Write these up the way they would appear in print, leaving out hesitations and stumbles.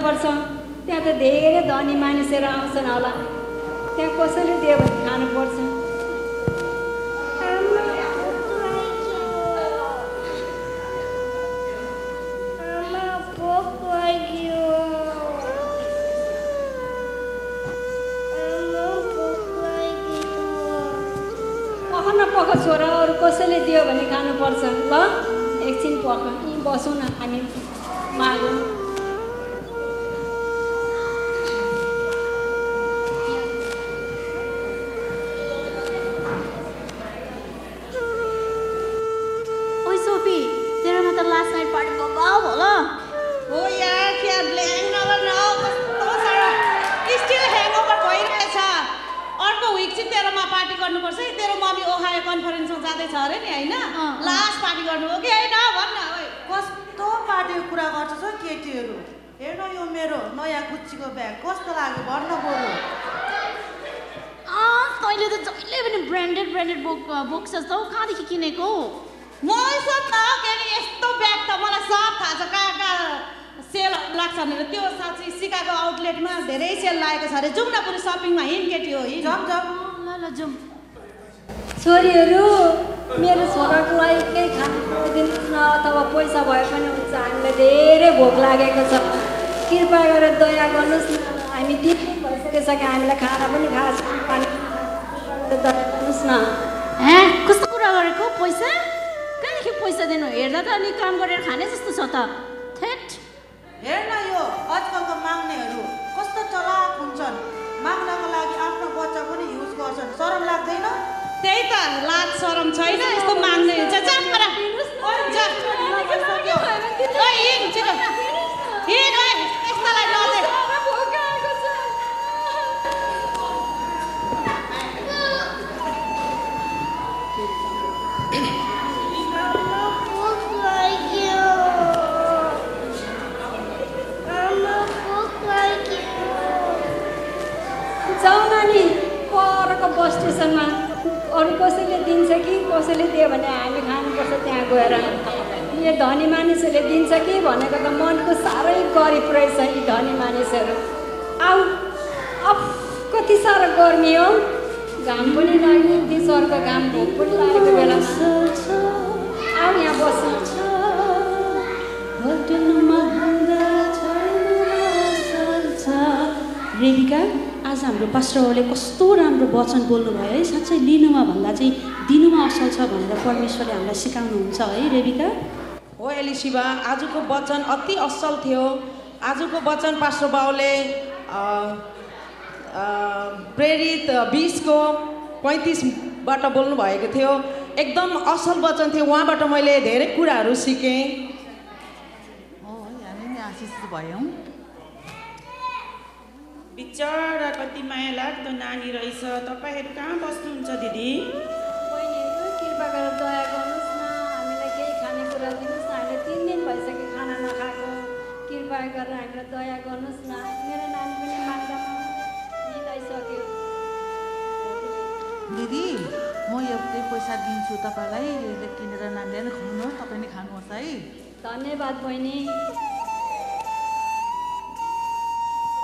जानुपर्छ। त्यहाँ त धेरै धनी मानिसहरू आउँछन् होला, त्यहाँ कसैले दियो भने खानुपर्छ। पख छोरा, अरू कसैले दियो भने खानुपर्छ। ल एकछिन पख, यहीँ बसौँ न, हामी मागौँ। ओइ सोफी, तेरोमा त लास्ट नाइट पार्टी बबाउ होला। हो यार, क्या ब्ल्याङ नगर न, कस्तो साह्रो स्टिल ह्याङओभर भइरहेछ। अर्को विक चाहिँ तेरोमा पार्टी गर्नुपर्छ है। तेरो मम्मी ओहायो कन्फरेन्समा जाँदैछ अरे नि, होइन? लास्ट पार्टी गर्नु हो कि होइन भन्न। कस्तो पार्टीको कुरा गर्छस् हौ केटीहरू। हेर्न यो मेरो नयाँ गुच्चीको ब्याग कस्तो लाग्यो भन्न बरु। तैँले त जहिले पनि ब्रान्डेड बोक्छस् त हौ, कहाँदेखि किनेको? मलाई सब थाहा हो के नि, यस्तो ब्याग त मलाई सब थाहा छ। कहाँ कहाँ सेल लाग्छ भनेर। त्यो साँच्चै सिकागो आउटलेटमा धेरै सेल लागेको छ अरे। जाउँ न पुरै सपिङमा, हिँड केटी हो, हिँड। जाउँ जाउँ। ल जाउँ। छोरीहरू, मेरो छोराको लागि केही खानु दिनुहोस् न, अथवा पैसा भए पनि हुन्छ। हामीलाई धेरै भोक लागेको छ, कृपा गरेर दया गर्नुहोस् न। हामी 3 दिन भइसकिसक्यो, हामीलाई खाना पनि खाएको छैन, पानी दया गर्नुहोस् न। कस्तो कुरा गरेको? पैसा कहाँदेखि पैसा दिनु? हेर्दा त अलिक काम गरेर खाने जस्तो छ त। थेट हेर्न यो आजकलको माग्नेहरू कस्तो चलाक हुन्छन्। माग्नको लागि आफ्नो बच्चा पनि युज गर्छन्। शरम लाग्दैन? त्यही त, लाज शरम छैन, यस्तो माग्ने हुन्छ। जा मरा, जा ओइ हिँड छिटो, हिँड ओइ, यस्तालाई लदे। जाउँ नानी, परको बस स्टेसनमा अरू कसैले दिन्छ कि कसैले दियो भने हामी खानुपर्छ त्यहाँ गएर। यो धनी मानिसहरूले दिन्छ कि भनेको त मनको साह्रै गरिब रहेछ यी धनी मानिसहरू। आऊ, अब कति साह्रो गर्मी हो, घाम पनि लाग्यो, यति सरको घाम, भोक पनि लागेको बेलामा। आऊ यहाँ बस्नु। रेबिका, आज हाम्रो पास्टरले कस्तो राम्रो वचन बोल्नुभयो है। साँच्चै लिनुमा भन्दा चाहिँ दिनुमा असल छ भनेर परमेश्वरले हामीलाई सिकाउनुहुन्छ है रेबिका। हो एलिसिबा, आजको वचन अति असल थियो। आजको वचन पास्टर बाउले प्रेरित 20:35बाट बोल्नुभएको थियो। एकदम असल वचन थियो। उहाँबाट मैले धेरै कुराहरू सिकेँ। हामी नि आशिष भयौँ। बिचरा कति माया लाग्दो नानी रहेछ। तपाईँहरू कहाँ बस्नुहुन्छ दिदी? बहिनीहरू, कृपा गरेर दया गर्नुहोस् न, हामीलाई केही खानेकुरा दिनुहोस् न। हामीले 3 दिन भइसक्यो खाना नखाएको, कृपा गरेर हामीलाई दया गर्नुहोस् न। मेरो नानी पनि माग्दा निदाइसक्यो। दिदी, म एउटै पैसा दिन्छु तपाईँलाई, यसले किनेर नानीले नै खुवाउनुहोस्, तपाईँ नै खानुहोस् है। धन्यवाद बहिनी।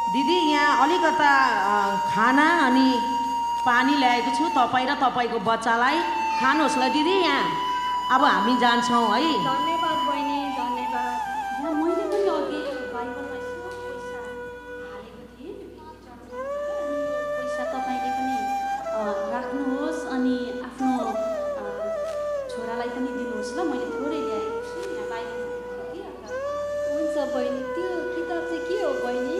दिदी, यहाँ अलिकता खाना अनि पानी ल्याएको छु तपाईँ र तपाईँको बच्चालाई, खानुहोस् ल दिदी। यहाँ अब हामी जान्छौँ है। धन्यवाद बहिनी, धन्यवाद। यहाँ मैले पनि अघि बाइबलमा यसो पैसा हालेको थिएँ। पैसा तपाईँले पनि राख्नुहोस् अनि आफ्नो छोरालाई पनि दिनुहोस् ल। मैले थोरै ल्याएको छु, यहाँ बाइबलमा कि। हुन्छ बहिनी। त्यो किताब चाहिँ के हो बहिनी?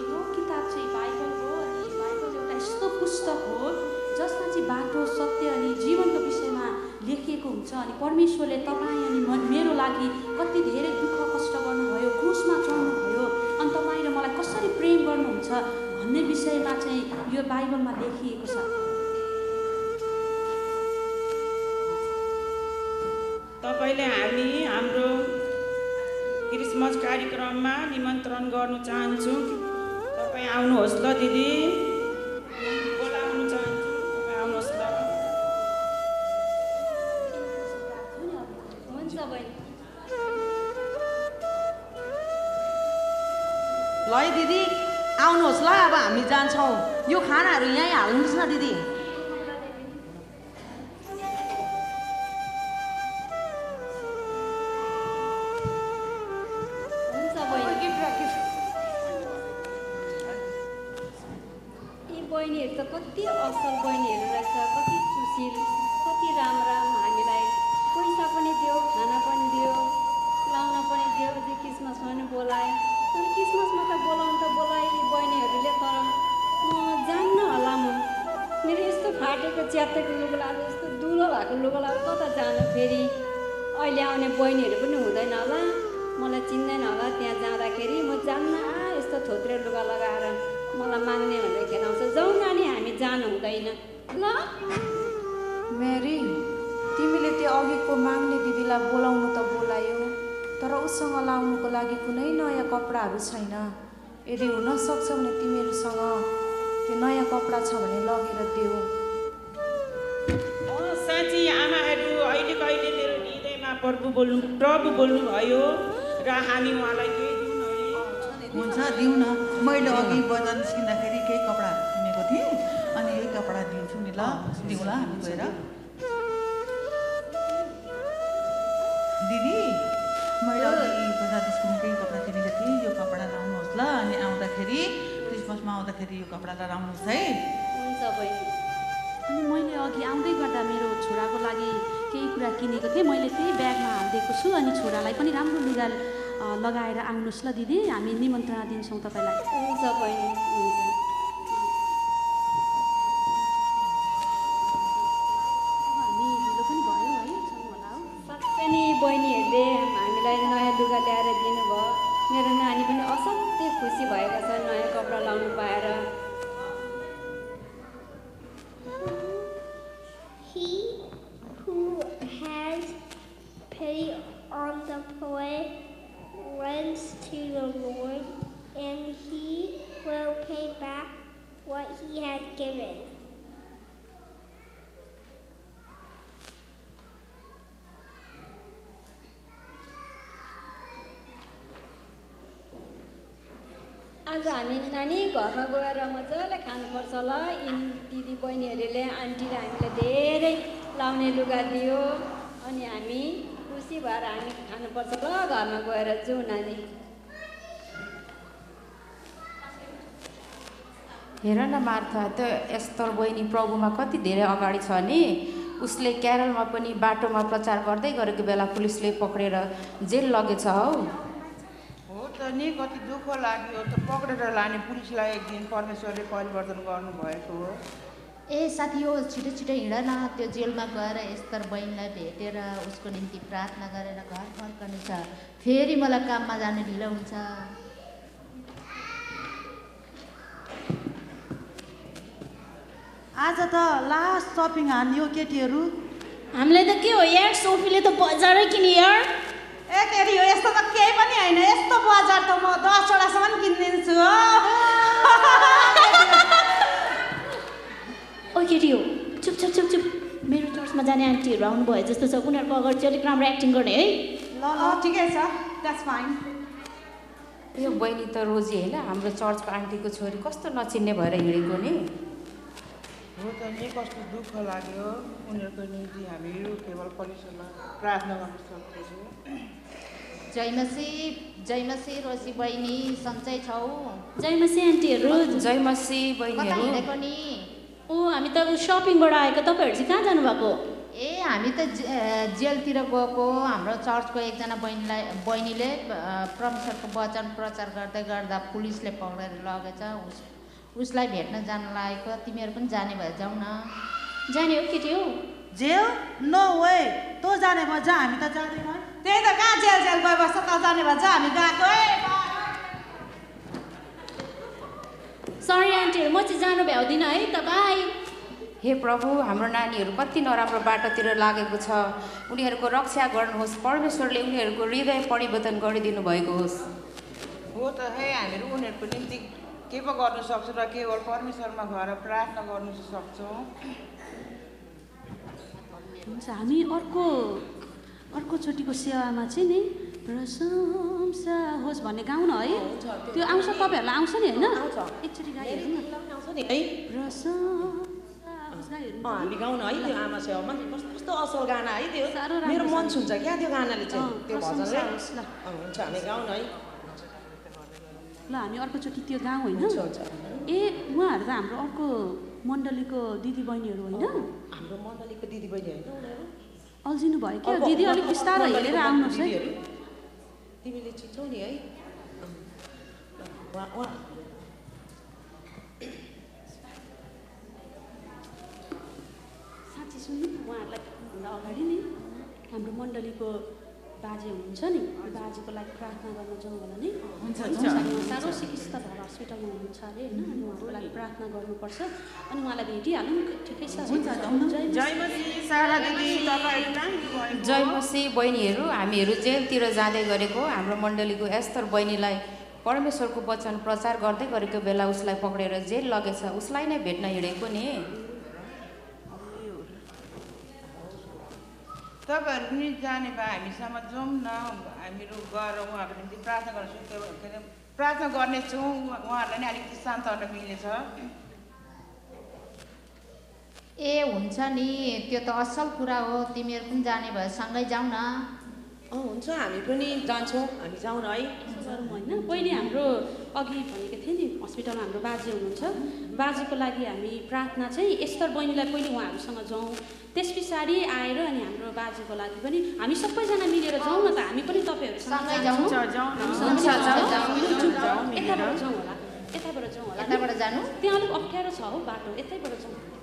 यो किताब चाहिँ बाइबल हो। अनि बाइबल एउटा यस्तो पुस्तक हो जसमा चाहिँ बाटो, सत्य अनि जीवनको विषयमा लेखिएको हुन्छ। अनि परमेश्वरले तपाईँ अनि मेरो लागि कति धेरै दुःख कष्ट गर्नुभयो, क्रुसमा चढ्नुभयो, अनि तपाईँ र मलाई कसरी प्रेम गर्नुहुन्छ भन्ने विषयमा चाहिँ यो बाइबलमा लेखिएको छ। तपाईँले हाम्रो क्रिसमस कार्यक्रममा निमन्त्रण गर्न चाहन्छु। तपाईँ आउनुहोस् ल दिदी, बोलाउनु चाहन्छु, तपाईँ आउनुहोस् ल। हुन्छ बहिनी। ल है दिदी आउनुहोस् ल अब हामी जान्छौँ यो खानाहरू यहीँ हाल्नुहोस् न दिदी बहिनीहरू त कति असल बहिनीहरू रहेछ कति सुशील कति राम्रा हामीलाई पैसा पनि दियो खाना पनि दियो लाउन पनि दियो अझै क्रिसमसमा पनि बोलाए तर क्रिसमसमा त बोलाए यी बहिनीहरूले तर म जान्न होला म मेरो यस्तो फाटेको च्यातेको लुगाहरू यस्तो दुलो भएको लुगाहरू कता जानु फेरि अहिले आउने बहिनीहरू पनि हुँदैन होला मलाई चिन्दैन होला त्यहाँ जाँदाखेरि म जान्न यस्तो थोत्रे लुगा लगाएर मलाई माग्ने भनेर खेलाउँछ जाउँ नानी हामी जानु हुँदैन ल मेरी तिमीले त्यो अघिको माग्ने दिदीलाई बोलाउनु त बोलायो तर उसँग लाउनुको लागि कुनै नयाँ कपडाहरू छैन यदि हुनसक्छ भने तिमीहरूसँग त्यो नयाँ कपडा छ भने लगेर देऊ साँच्ची आमाहरू अहिले कहिले मेरो हृदयमा प्रभु बोल्नुभयो र हामी उहाँलाई केही हुन्छ दिउँ न मैले अघि बजार निस्किँदाखेरि केही कपडाहरू किनेको थिएँ अनि यही कपडा दिन्छु नि ल दिउँला हामी गएर दिदी मैले अघि बजार निस्किनु केही कपडा किनेको थिएँ यो कपडा लाउनुहोस् ल अनि आउँदाखेरि क्रिसमसमा आउँदाखेरि यो कपडा लाउनुहोस् है हुन्छ बहिनी अनि मैले अघि आउँदै गर्दा मेरो छोराको लागि केही कुरा किनेको थिएँ मैले त्यही ब्यागमा हालिदिएको छु अनि छोरालाई पनि राम्रो लुगा लगाएर आउनुहोस् ल दिदी हामी निमन्त्रणा दिन्छौँ तपाईँलाई हुन्छ बहिनी हुन्छ अब हामी ढिलो पनि भयो है जाउँ होला हो साँच्चै नि बहिनीहरूले हामीलाई नयाँ लुगा ल्याएर दिनुभयो मेरो नानी पनि असाध्यै खुसी भएको छ नयाँ कपडा लाउनु पाएर He who has pity on the poor lends to the Lord, and He will pay back what He has given. आज हामी नानी घरमा गएर मजाले खानुपर्छ ल यी दिदी बहिनीहरूले आन्टीले हामीलाई धेरै लाउने लुगा दियो अनि हामी खुसी भएर हामी खानुपर्छ ल घरमा गएर जाउँ नानी हेर न मार्था त्यो एस्तर बहिनी प्रभुमा कति धेरै अगाडि छ नि उसले क्यारलमा पनि बाटोमा प्रचार गर्दै गरेको बेला पुलिसले पक्रेर जेल लगेछ हौ हो त नि कति दुःख लाग्यो त पक्रेर लाने पुलिसलाई एक दिन परमेश्वरले परिवर्तन गर्नुभएको हो ए साथी हो छिटो छिटो हिँड न त्यो जेलमा गएर एस्तर बहिनीलाई भेटेर उसको निम्ति प्रार्थना गरेर घर फर्कने छ फेरि मलाई काममा जानु ढिलो हुन्छ आज त लास्ट सपिङ हान्यो केटीहरू हामीलाई त के हो यार सोफीले त बजारै किन्यो यार ए केटी हो यस्तो त केही पनि होइन यस्तो बजार त म 10 वटासम्म किनिदिन्छु ओ केटी हो चुप चुप चुप चुप मेरो चर्चमा जाने आन्टीहरू आउनुभयो जस्तो छ उनीहरूको अगाडि चाहिँ अलिक राम्रो एक्टिङ गर्ने है ल ठिकै छ द्याट्स फाइन यो बहिनी त रोजी होइन हाम्रो चर्चको आन्टीको छोरी कस्तो नचिन्ने भएर हिँडेको नि हो त नि कस्तो दुःख लाग्यो उनीहरूको निम्ति हामीहरू केवल परमेश्वरमा प्रार्थना गर्न सक्छौँ जय मसी रोजी बहिनी सन्चै छौ जय मसी आन्टीहरू जय मसी बहिनीहरू हिँडेको नि ओ हामी त सपिङबाट आएको तपाईँहरू चाहिँ कहाँ जानुभएको ए हामी त जेलतिर गएको हाम्रो चर्चको एकजना बहिनीले परमेश्वरको वचन प्रचार गर्दै गर्दा पुलिसले पक्रेर लगेछ उसलाई भेट्न जान लागेको तिमीहरू पनि जाने भए जाऊ न जाने हो केटी हो जेल नो वे तँ जाने भयो जा हामी त जाँदैन त्यही त कहाँ जेल गए बस्छ त जाने भन्छ हामी गएको सरी आन्टीहरू म चाहिँ जानु भ्याउँदिनँ है त बाई हे प्रभु हाम्रो नानीहरू कति नराम्रो बाटोतिर लागेको छ उनीहरूको रक्षा गर्नुहोस् परमेश्वरले उनीहरूको हृदय परिवर्तन गरिदिनु भएको होस् हो त है हामीहरू उनीहरूको निम्ति के पो गर्न सक्छौँ र केवल परमेश्वरमा गएर प्रार्थना गर्न सक्छौँ हुन्छ हामी अर्कोचोटिको सेवामा चाहिँ नि प्रशंसा होस् भन्ने गाउन है त्यो आउँछ तपाईँहरूलाई आउँछ नि होइन एकचोटि गाइहेर्नु न आउँछ नि है प्रशंसा होस् गाइहेर्नु हामी गाउन है त्यो आमा सेवामा कस्तो असल गाना है त्यो मेरो मन छुन्छ क्या त्यो गानाले चाहिँ त्यो भजनले हुन्छ हामी गाउन है ल हामी अर्कोचोटि त्यो गाउँ होइन ए उहाँहरू त हाम्रो अर्को मण्डलीको दिदीबहिनीहरू होइन हाम्रो मण्डलीको दिदीबहिनी होइन अल्झिनु भयो क्या दिदी अलिक बिस्तारै हेरेर आउनुहोस् है तिमीले चिन्छौ नि है साँच्ची सुन्नु उहाँहरूलाई भन्दा अगाडि नि हाम्रो मण्डलीको बाजे हुनुहुन्छ नि बाजेको लागि प्रार्थना गर्न जाउँ होला नि साह्रो चिकित्सा भएर हस्पिटलमा हुनुहुन्छ अरे होइन अनि उहाँको लागि प्रार्थना गर्नुपर्छ अनि उहाँलाई भेटिहालौँ ठिकै छ जय मसी बहिनीहरू हामीहरू जेलतिर जाँदै गरेको हाम्रो मण्डलीको एस्तर बहिनीलाई परमेश्वरको वचन प्रचार गर्दै गरेको बेला उसलाई पक्रेर जेल लगेछ उसलाई नै भेट्न हिँडेको नि तपाईँहरू पनि जाने भए हामीसँग जाउँ न हामीहरू गएर उहाँको निम्ति प्रार्थना गर्छौँ के अरे प्रार्थना गर्नेछौँ उहाँहरूलाई नि अलिकति शान्तहरू मिलेछ ए हुन्छ नि त्यो त असल कुरा हो तिमीहरू पनि जाने भए सँगै जाउँ न हुन्छ हामी पनि जान्छौँ हामी जाउँ न है होइन पहिले हाम्रो अघि भनेको थिएँ नि हस्पिटलमा हाम्रो बाजे हुनुहुन्छ बाजेको लागि हामी प्रार्थना चाहिँ एस्तर बहिनीलाई पहिले उहाँहरूसँग जाउँ त्यस पछाडि आएर अनि हाम्रो बाजेको लागि पनि हामी सबैजना मिलेर जाउँ न त हामी पनि तपाईँहरूसँग यताबाट जाउँ होला यताबाट जानु त्यहाँ अलिक अप्ठ्यारो छ हो बाटो यतैबाट जाउँ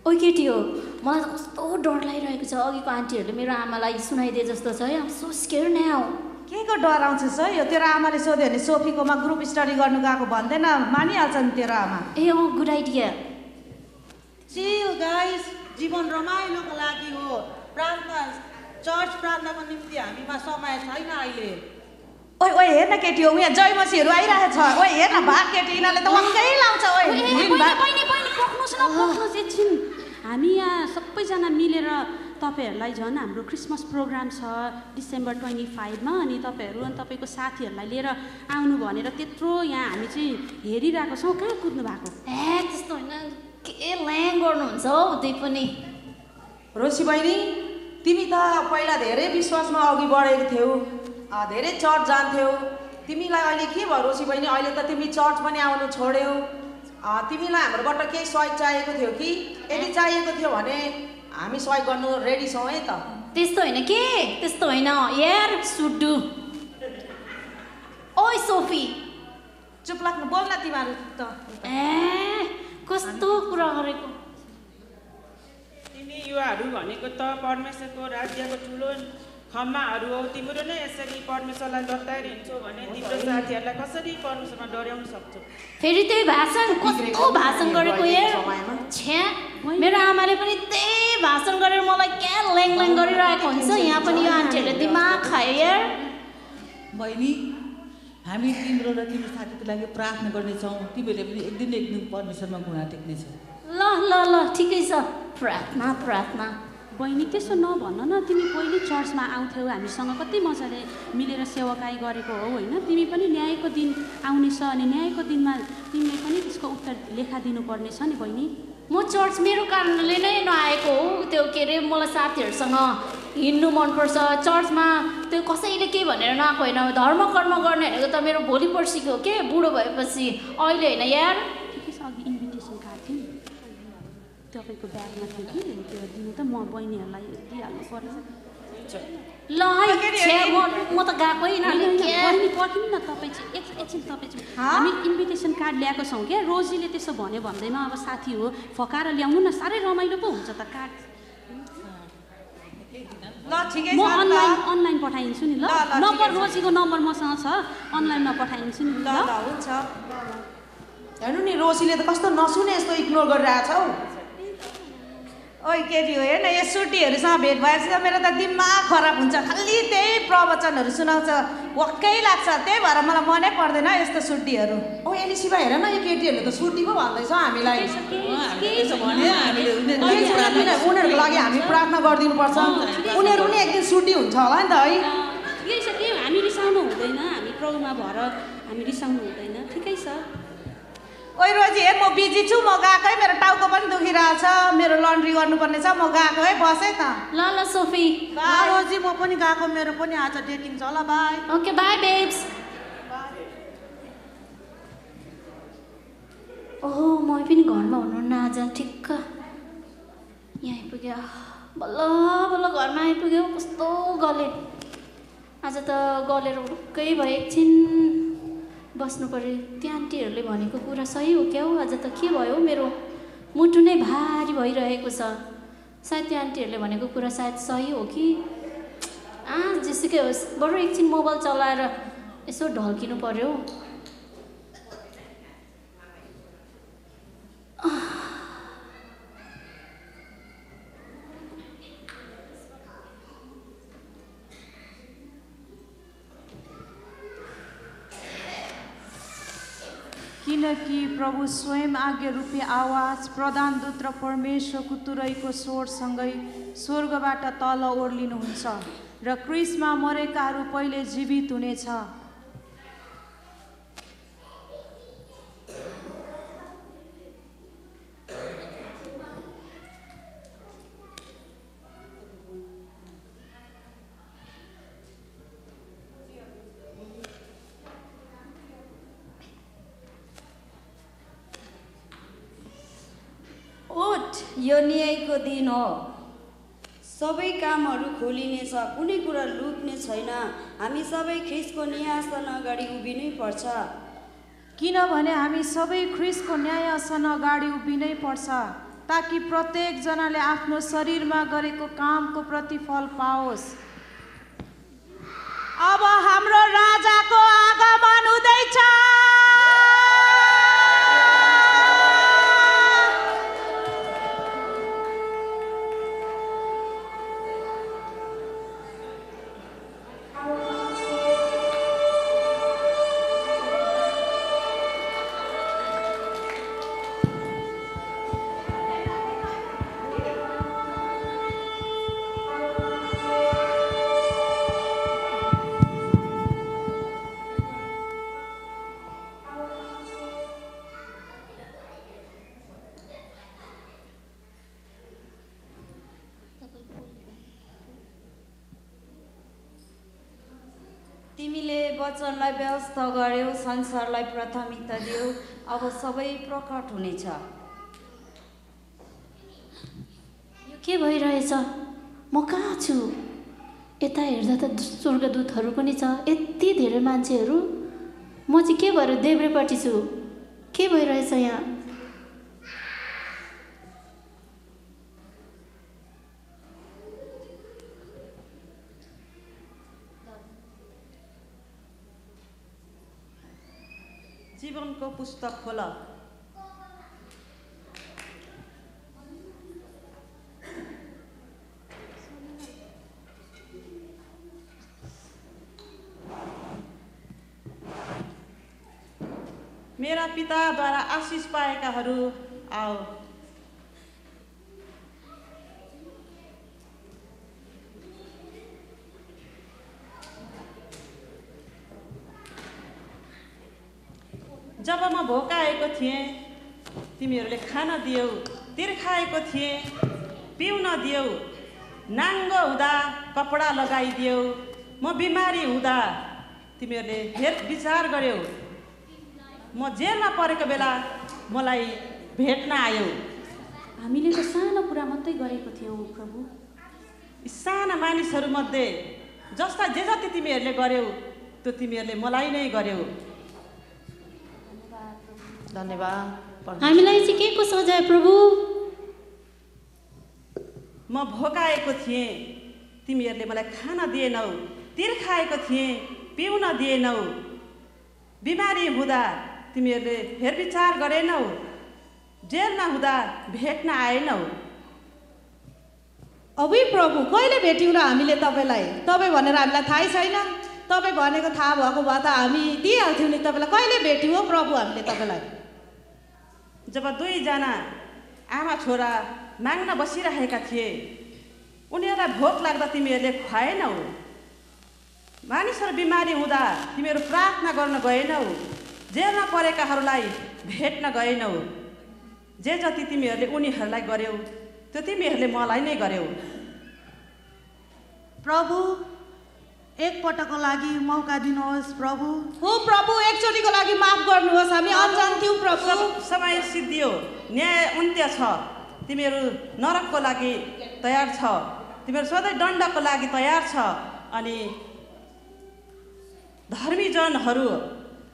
ओइ केटी हो मलाई त कस्तो डर लागिरहेको छ अघिको आन्टीहरूले मेरो आमालाई सुनाइदिए जस्तो छ है सो स्केयर नाउ के को डर आउँछ यो तेरो आमाले सोध्यो भने सोफीकोमा ग्रुप स्टडी गर्नु गएको भन्दैन मानिहाल्छ नि तेरो आमा a good idea chill guys जीवन रमाइलोको लागि हो प्रार्थना चर्च प्रार्थनाको निम्ति हामीमा समय छैन अहिले ओइ ओइ हेर न केटी हो यहाँ जयमसीहरू आइरहेछ ओइ हेर न भाग केटी यिनीहरूले त वाक्कै लाउँछ ओइ पक्नुहोस् एकछिन हामी यहाँ सबैजना मिलेर तपाईँहरूलाई झन् हाम्रो क्रिसमस प्रोग्राम छ डिसेम्बर 25मा अनि तपाईँहरू अनि तपाईँको साथीहरूलाई लिएर आउनु भनेर त्यत्रो यहाँ हामी चाहिँ हेरिरहेको छौँ कहाँ कुद्नु भएको ए त्यस्तो होइन के ल्याङ गर्नुहुन्छ हौ त्यही पनि रोसी बहिनी तिमी त पहिला धेरै विश्वासमा अघि बढेको थियौ धेरै चर्च जान्थ्यौ तिमीलाई अहिले के भयो रोसी बहिनी अहिले त तिमी चर्च पनि आउनु छोड्यौ तिमीलाई हाम्रोबाट केही सहयोग चाहिएको थियो कि यदि चाहिएको थियो भने हामी सहयोग गर्नु रेडी छौँ है त त्यस्तो होइन के त्यस्तो होइन यार सुड्डु ओइ सोफी चुप लाग्नु बोल्न तिमीहरू त ए कस्तो कुरा गरेको तिमी युवाहरू भनेको त परमेश्वरको राज्यको ठुलो खम्बाहरू हो तिम्रो नै यसरी परमेश्वरलाई लत्ताएर हिँड्छौ भने तिम्रो साथीहरूलाई कसरी परमेश्वरमा डराउन सक्छौ फेरि त्यही भाषण कस्तो भाषण गरेको यार छ्या मेरो आमाले पनि त्यही भाषण गरेर मलाई क्या ल्याङ ल्याङ गरिरहेको हुन्छ यहाँ पनि यो आन्टीहरूले दिमाग खायो यार बहिनी हामी तिम्रो र तिम्रो साथीको लागि प्रार्थना गर्नेछौँ तिमीहरूले पनि एक दिन परमेश्वरमा गुणा टेक्नेछ ल ल ल ठिकै छ प्रार्थना प्रार्थना बहिनी त्यसो नभन न तिमी पहिले चर्चमा आउँथ्यौ हामीसँग कति मजाले मिलेर सेवाकाई गरेको हो होइन तिमी पनि न्यायको दिन आउनेछ अनि न्यायको दिनमा तिमीले पनि त्यसको उत्तर लेखा दिनुपर्नेछ नि बहिनी म चर्च मेरो कारणले नै नआएको हो त्यो के अरे मलाई साथीहरूसँग हिँड्नु मनपर्छ चर्चमा त्यो कसैले के भनेर नआएको होइन धर्म कर्म गर्ने भनेको त मेरो भोलि पर्सिको हो के बुढो भएपछि अहिले होइन यार ठिकै छ अघि इन्भिटेसन कार्ड थियो नि तपाईँको ब्यागमा थियो कि त्यो दिनु त म बहिनीहरूलाई दिइहाल्नु पर्छ ल है छ्या म त गएको होइन बहिनी पर्खिनु न तपाईँ चाहिँ एकछिन तपाईँ चाहिँ हामी इन्भिटेसन कार्ड ल्याएको छौँ क्या रोजीले त्यसो भन्यो भन्दैमा अब साथी हो फकाएर ल्याउनु न साह्रै रमाइलो पो हुन्छ त कार्ड ल ठिकै छ म अनलाइन पठाइदिन्छु नि ल नम्बर रोजीको नम्बर मसँग छ अनलाइनमा पठाइदिन्छु नि ल हुन्छ हेर्नु नि रोसीले त कस्तो नसुने यस्तो इग्नोर गरिरहेछ हौ ओइ केटी हो हेर्न यो सुटीहरूसँग भेट भएपछि त मेरो त दिमाग खराब हुन्छ खालि त्यही प्रवचनहरू सुनाउँछ वाक्कै लाग्छ त्यही भएर मलाई मनै पर्दैन यस्तो सुटीहरू ओ एलिसिबा हेर न यो केटीहरूले त सुटी पो भन्दैछ हामीलाई उनीहरूको लागि हामी प्रार्थना गरिदिनुपर्छ उनीहरू पनि एकदिन सुटी हुन्छ होला नि त है ठिकै छ के हामी रिसाउनु हुँदैन हामी प्रभुमा भएर हामी रिसाउनु हुँदैन ठिकै छ ओइ रोजी हेर म बिजी छु म गएको है मेरो टाउको पनि दुखिरहेछ मेरो लन्ड्री गर्नुपर्ने छ म गएको है बस है त ल सोफी रोजी म पनि गएको मेरो पनि आज डेटिङ छ ल बाई ओके बाई बेब्स ओहो म पनि घरमा हुनुहुन्न आज ठिक्क यहाँ आइपुग्यो बल्ल बल्ल घरमा आइपुग्यो कस्तो गले आज त गलेर ढुक्कै भयो एकछिन बस्नु पऱ्यो त्यो आन्टीहरूले भनेको कुरा सही हो क्या हो आज त के भयो मेरो मुटु नै भारी भइरहेको छ सायद त्यो आन्टीहरूले भनेको कुरा सायद सही हो कि जेसुकै होस् बरु एकछिन मोबाइल चलाएर यसो ढल्किनु पर्यो किनकि प्रभु स्वयं आज्ञा रूपी आवाज प्रधानदूत र परमेश्वरको तुरैको स्वरसँगै स्वर्गबाट तल ओर्लिनुहुन्छ र क्रिसमा मरेकाहरू पहिले जीवित हुनेछ यो न्यायको दिन हो सबै कामहरू खोलिनेछ कुनै कुरा लुक्ने छैन हामी सबै ख्रिस्टको न्यायआसन अगाडि उभिनै पर्छ किनभने हामी सबै ख्रिस्टको न्यायआसन अगाडि उभिनै पर्छ ताकि प्रत्येक जनाले आफ्नो शरीरमा गरेको कामको प्रतिफल पाओस् अब हाम्रो राजाको आगमन हुँदैछ तिमीले वचनलाई व्यवस्था गर्यौ संसारलाई प्राथमिकता दियौ अब सबै प्रकट हुनेछ यो के भइरहेछ म कहाँ छु यता हेर्दा त स्वर्गदूतहरू पनि छ यति धेरै मान्छेहरू म चाहिँ के भएर देब्रेपट्टि छु के भइरहेछ यहाँ जीवनको पुस्तक खोल मेरा पिताद्वारा आशिष पाएकाहरू आओ जब म भोकाएको थिएँ तिमीहरूले खान दियौ तिर्खाएको थिएँ पिउन दियौ नाङ्गो हुँदा कपडा लगाइदियौ म बिमारी हुँदा तिमीहरूले हेर विचार गर्यौ म जेलमा परेको बेला मलाई भेट्न आयौ हामीले त सानो कुरा मात्रै गरेको थियौँ प्रभु साना मानिसहरूमध्ये जस्ता जे जति तिमीहरूले गर्यौ त्यो तिमीहरूले मलाई नै गर्यौ। धन्यवाद। हामीलाई चाहिँ के को सजाय प्रभु? म भोकाएको थिएँ, तिमीहरूले मलाई खान दिएनौ। तिर्खाएको थिएँ, पिउन दिएनौ। बिमारी हुँदा तिमीहरूले हेरविचार गरेनौ। जेलमा हुँदा भेट्न आएनौ। अबुई प्रभु, कहिले भेट्यौँ र हामीले तपाईँलाई? तपाईँ भनेर हामीलाई थाहै छैन। तपाईँ भनेको थाहा भएको भए त हामी दिइहाल्थ्यौँ नि तपाईँलाई। कहिले भेट्यौँ हो प्रभु हामीले तपाईँलाई? जब दुईजना आमा छोरा माग्न बसिरहेका थिए, उनीहरूलाई भोक लाग्दा तिमीहरूले खुवाएनौ। मानिसहरू बिमारी हुँदा तिमीहरू प्रार्थना गर्न गएनौ। जेलमा परेकाहरूलाई भेट्न गएनौ। जे जति तिमीहरूले उनीहरूलाई गर्यौ त्यो तिमीहरूले मलाई नै गर्यौ। प्रभु, एकपटकको लागि मौका दिनुहोस् प्रभु। हो प्रभु, एकचोटिको लागि माफ गर्नुहोस्, हामी अनजान थियौँ प्रभु। समय सिद्धियो, न्याय अन्त्य छ। तिमीहरू नरकको लागि तयार छ, तिमीहरू सधैँ दण्डको लागि तयार छ। अनि धर्मीजनहरू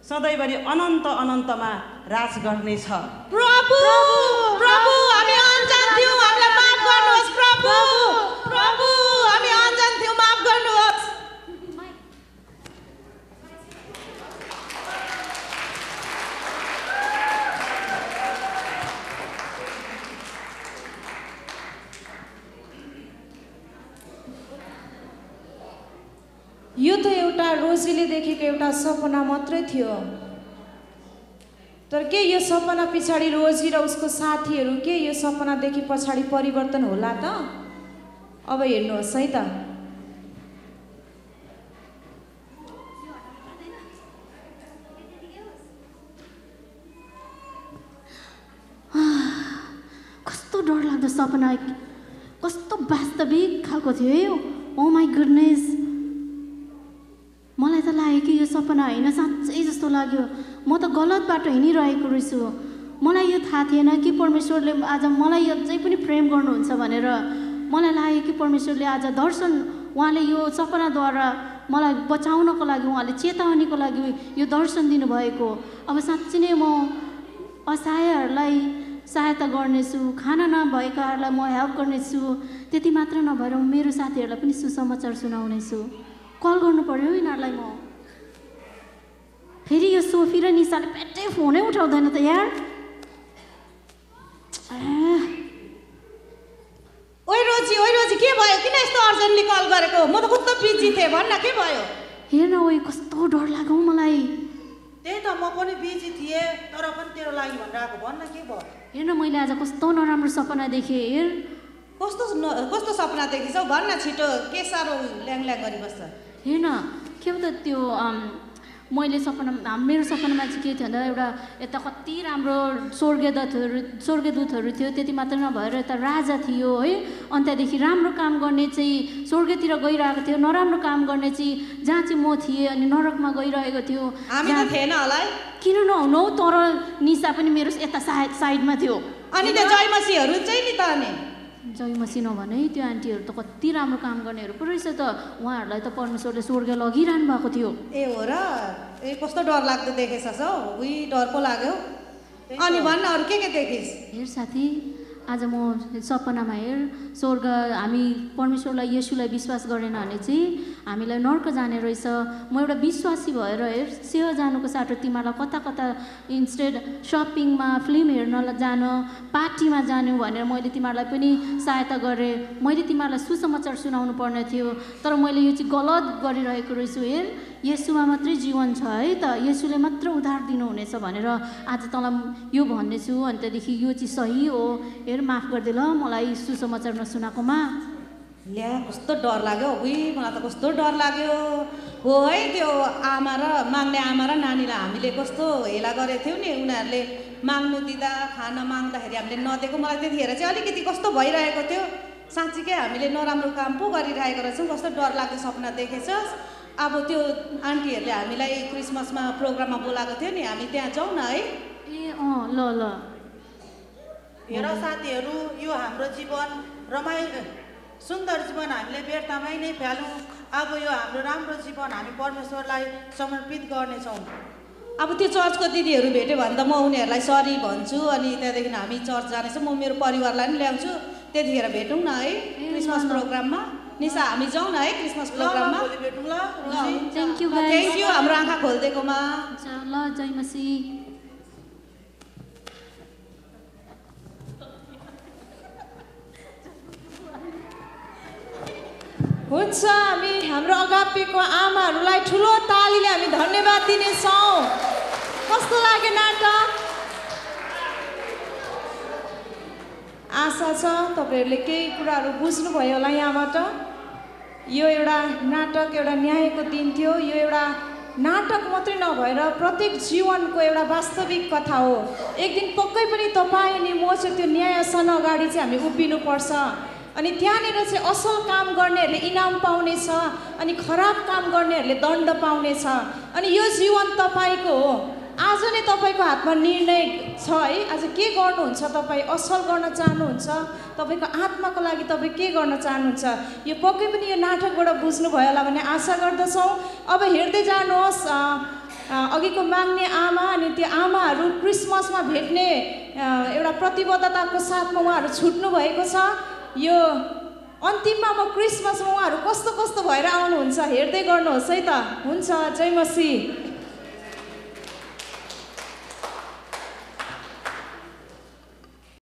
सधैँभरि अनन्त अनन्तमा राज गर्नेछ। प्रभु, प्रभु, हामी अनजान थियौँ, हामीलाई माफ गर्नुहोस् प्रभु। प्रभु, हामी अनजान थियौँ, माफ गर्नुहोस्। यो त एउटा रोजीले देखेको एउटा सपना मात्रै थियो। तर के यो सपना पछाडि रोजी र उसको साथीहरू के यो सपनादेखि पछाडि परिवर्तन होला त? अब हेर्नुहोस् है त। कस्तो डरलाग्दो सपना, कस्तो वास्तविक खालको थियो है। ओ माई गुडनेस, मलाई त लाग्यो कि यो सपना होइन, साँच्चै जस्तो लाग्यो। म त गलत बाटो हिँडिरहेको रहेछु। मलाई यो थाहा थिएन कि परमेश्वरले आज मलाई अझै पनि प्रेम गर्नुहुन्छ भनेर। मलाई लाग्यो कि परमेश्वरले आज दर्शन, उहाँले यो सपनाद्वारा मलाई बचाउनको लागि, उहाँले चेतावनीको लागि यो दर्शन दिनुभएको। अब साँच्चै नै म असहायहरूलाई सहायता गर्नेछु, खाना नभएकाहरूलाई म हेल्प गर्नेछु। त्यति मात्र नभएर मेरो साथीहरूलाई पनि सुसमाचार सुनाउनेछु। कल गर्नु पर्यो यिनीहरूलाई म। फेरि यो सोफी र निशाले पेटै फोनै उठाउँदैन त यार। ओइ रोजी, के भयो? किन यस्तो अर्जेन्टली कल गरेको? म त कस्तो बिजी थिएँ, भन्न के भयो? हेर न, ओइ कस्तो डर लाग्यो मलाई। त्यही त, म पनि बिजी थिएँ, तर पनि तेरो लागि भनेर आएको। भन्न के भयो? हेर न, मैले आज कस्तो नराम्रो सपना देखेँ। हेर कस्तो सपना देखेछौ? भन्न छिटो, के साह्रो ल्याङ गरिबस्छ। हेर न, के हो त त्यो मैले सपना, मेरो सपनामा चाहिँ के थियो भन्दा एउटा यता कति राम्रो स्वर्गदूतहरू थियो। त्यति मात्र नभएर यता राजा थियो है। अनि त्यहाँदेखि राम्रो काम गर्ने चाहिँ स्वर्गतिर गइरहेको थियो, नराम्रो काम गर्ने चाहिँ जहाँ चाहिँ म थिएँ अनि नरकमा गइरहेको थियो। हामी त थिएन होला है। किन नहुनु, तर निशा पनि मेरो यता साइडमा थियो। अनि त्यो जयमसीहरू चाहिँ नि त? अनि जयमसी नभने त्यो आन्टीहरू त कति राम्रो काम गर्नेहरू पो रहेछ त। उहाँहरूलाई त परमेश्वरले स्वर्ग लगिरहनु भएको थियो। ए हो र? ए कस्तो डर लाग्दो देखेछस् हौ? उही डर पो लाग्यो। अनि भन्न अरू के देखिस्? हेर साथी, आज म सपनामा हेर स्वर्ग, हामी परमेश्वरलाई येशूलाई विश्वास गरेन भने चाहिँ हामीलाई नर्क जाने रहेछ। म एउटा विश्वासी भएर हेर सेवा जानुको साटो तिमीहरूलाई कता कता इन्स्टेड सपिङमा, फिल्म हेर्न जान, पार्टीमा जानु भनेर मैले तिमीहरूलाई पनि सहायता गरेँ। मैले तिमीहरूलाई सुसमाचार सुनाउनु पर्ने थियो, तर मैले यो चाहिँ गलत गरिरहेको रहेछु। हेर येशूमा मात्रै जीवन छ है त, येशूले मात्र उद्धार दिनुहुनेछ भनेर आज तँलाई यो भन्नेछु। अनि त्यहाँदेखि यो चाहिँ सही हो। हेर माफ गरिदिए ल मलाई सुसमाचार नसुनाएकोमा। ल्या कस्तो डर लाग्यो। उही मलाई त कस्तो डर लाग्यो हो है। त्यो आमा र माग्ने आमा र नानीलाई हामीले कस्तो हेला गरेको थियौँ नि। उनीहरूले माग्नु दिँदा, खाना माग्दाखेरि हामीले नदिएको। मलाई त्यतिखेर चाहिँ अलिकति कस्तो भइरहेको थियो। साँच्चीकै हामीले नराम्रो काम पो गरिरहेको रहेछौँ। कस्तो डर लाग्दो सपना देखेछस्। अब त्यो आन्टीहरूले हामीलाई क्रिसमसमा प्रोग्राममा बोलाएको थियो नि, हामी त्यहाँ जाउँ न है। ए ल ल। हेर साथीहरू, यो हाम्रो जीवन सुन्दर जीवन हामीले व्यर्थमै नै फ्यालौँ। अब यो हाम्रो राम्रो जीवन हामी परमेश्वरलाई समर्पित गर्नेछौँ। अब त्यो चर्चको दिदीहरू भेट्यो भने त म उनीहरूलाई सरी भन्छु अनि त्यहाँदेखि हामी चर्च जानेछौँ। म मेरो परिवारलाई पनि ल्याउँछु। त्यतिखेर भेटौँ न है क्रिसमस प्रोग्राममा। निशा हामी जाउँ न है क्रिसमस प्रोग्राममा। थ्याङ्क यू हाम्रो आँखा खोलिदिएकोमा। ल जय मसीह। हुन्छ हामी हाम्रो अगापिको आमाहरूलाई ठुलो तालीले हामी धन्यवाद दिनेछौँ। कस्तो लाग्यो नाटक? आशा छ तपाईँहरूले केही कुराहरू बुझ्नुभयो होला यहाँबाट। यो एउटा नाटक एउटा न्यायको दिन थियो। यो एउटा नाटक मात्रै नभएर प्रत्येक जीवनको एउटा वास्तविक कथा हो। एक दिन पक्कै पनि तपाईँ अनि म चाहिँ त्यो न्यायसँग अगाडि चाहिँ हामी उभिनुपर्छ। अनि त्यहाँनिर चाहिँ असल काम गर्नेहरूले इनाम पाउनेछ अनि खराब काम गर्नेहरूले दण्ड पाउनेछ। अनि यो जीवन तपाईँको हो। आज नै तपाईँको हातमा निर्णय छ है। आज के गर्नुहुन्छ? तपाईँ असल गर्न चाहनुहुन्छ? तपाईँको आत्माको लागि तपाईँ के गर्न चाहनुहुन्छ? यो पक्कै पनि यो नाटकबाट बुझ्नुभयो होला भन्ने आशा गर्दछौँ। अब हेर्दै जानुहोस् अघिको माग्ने आमा अनि त्यो आमाहरू क्रिसमसमा भेट्ने एउटा प्रतिबद्धताको साथमा उहाँहरू छुट्नु भएको छ। यो अन्तिममा अब क्रिसमसमा उहाँहरू कस्तो कस्तो भएर आउनुहुन्छ हेर्दै गर्नुहोस् है त। हुन्छ जय मसीह।